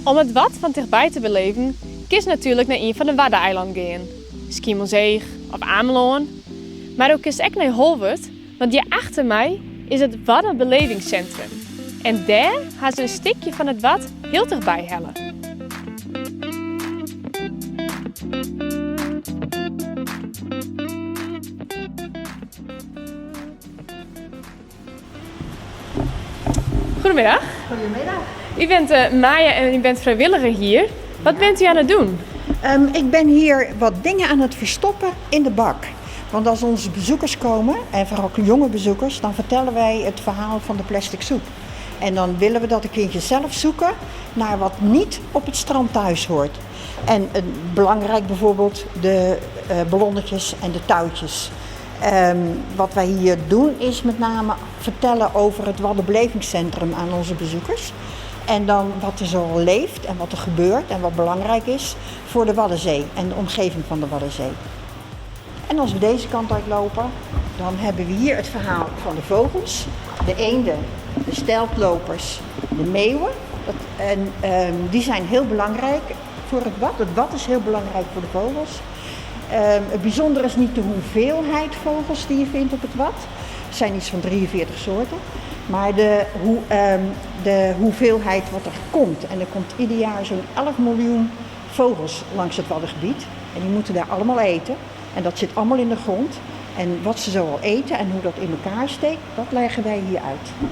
Om het Wad van dichtbij te beleven, kies natuurlijk naar een van de Waddeneilanden gaan. Schiermonnikoog of Ameland. Maar ook kies ik naar Holwert, want hier achter mij is het Waddenbelevingscentrum. En daar gaan ze een stukje van het Wad heel dichtbij hellen. Goedemiddag. Goedemiddag. U bent Maya en u bent vrijwilliger hier. Wat bent u aan het doen? Ik ben hier wat dingen aan het verstoppen in de bak. Want als onze bezoekers komen, en vooral jonge bezoekers, dan vertellen wij het verhaal van de plastic soep. En dan willen we dat de kindjes zelf zoeken naar wat niet op het strand thuis hoort. En belangrijk bijvoorbeeld de ballonnetjes en de touwtjes. Wat wij hier doen is met name vertellen over het Waddenbelevingscentrum aan onze bezoekers. En dan wat er zo leeft en wat er gebeurt en wat belangrijk is voor de Waddenzee en de omgeving van de Waddenzee. En als we deze kant uitlopen, dan hebben we hier het verhaal van de vogels, de eenden, de steltlopers, de meeuwen. Die zijn heel belangrijk voor het Wad. Het Wad is heel belangrijk voor de vogels. Het bijzondere is niet de hoeveelheid vogels die je vindt op het Wad. Er zijn iets van 43 soorten. Maar de hoeveelheid wat er komt. En er komt ieder jaar zo'n 11 miljoen vogels langs het Waddengebied. En die moeten daar allemaal eten. En dat zit allemaal in de grond. En wat ze zo al eten en hoe dat in elkaar steekt, dat leggen wij hier uit.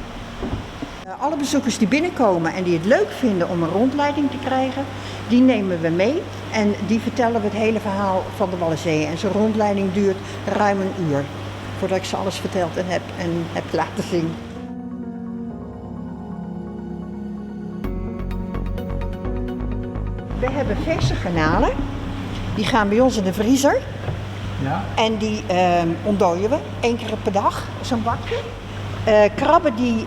Alle bezoekers die binnenkomen en die het leuk vinden om een rondleiding te krijgen, die nemen we mee. En die vertellen we het hele verhaal van de Waddenzee. En zo'n rondleiding duurt ruim een uur. Voordat ik ze alles verteld en heb laten zien. We hebben verse garnalen. Die gaan bij ons in de vriezer. Ja. En die ontdooien we 1 keer per dag, zo'n bakje. Krabben die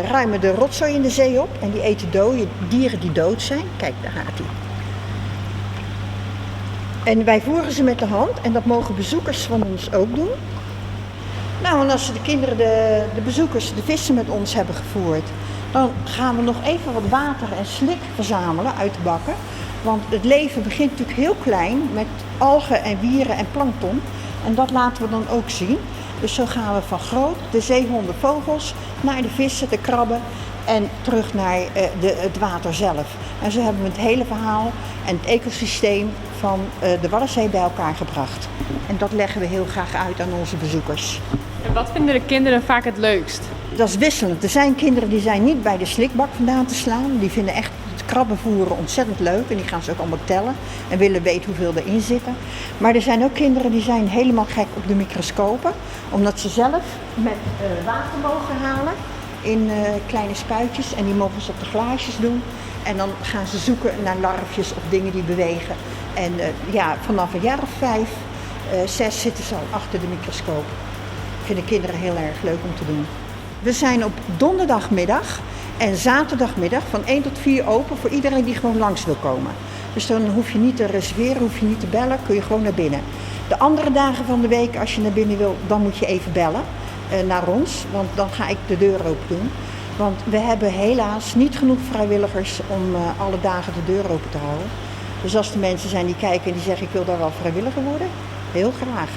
ruimen de rotzooi in de zee op en die eten dode dieren die dood zijn. Kijk, daar gaat hij. En wij voeren ze met de hand en dat mogen bezoekers van ons ook doen. Nou, en als de kinderen, de bezoekers, de vissen met ons hebben gevoerd, dan gaan we nog even wat water en slik verzamelen uit de bakken. Want het leven begint natuurlijk heel klein met algen en wieren en plankton. En dat laten we dan ook zien. Dus zo gaan we van groot, de zeehonden, vogels, naar de vissen, de krabben en terug naar het water zelf. En zo hebben we het hele verhaal en het ecosysteem van de Waddenzee bij elkaar gebracht. En dat leggen we heel graag uit aan onze bezoekers. En wat vinden de kinderen vaak het leukst? Dat is wisselend. Er zijn kinderen die zijn niet bij de slikbak vandaan te slaan. Die vinden echt het krabben voeren ontzettend leuk. En die gaan ze ook allemaal tellen en willen weten hoeveel erin zitten. Maar er zijn ook kinderen die zijn helemaal gek op de microscopen. Omdat ze zelf met water mogen halen in kleine spuitjes. En die mogen ze op de glaasjes doen. En dan gaan ze zoeken naar larfjes of dingen die bewegen. En vanaf een jaar of 5, 6 zitten ze al achter de microscoop. Vinden kinderen heel erg leuk om te doen. We zijn op donderdagmiddag en zaterdagmiddag van 1 tot 4 open voor iedereen die gewoon langs wil komen. Dus dan hoef je niet te reserveren, hoef je niet te bellen, kun je gewoon naar binnen. De andere dagen van de week, als je naar binnen wil, dan moet je even bellen naar ons, want dan ga ik de deur open doen. Want we hebben helaas niet genoeg vrijwilligers om alle dagen de deur open te houden. Dus als er mensen zijn die kijken en die zeggen ik wil daar wel vrijwilliger worden, heel graag.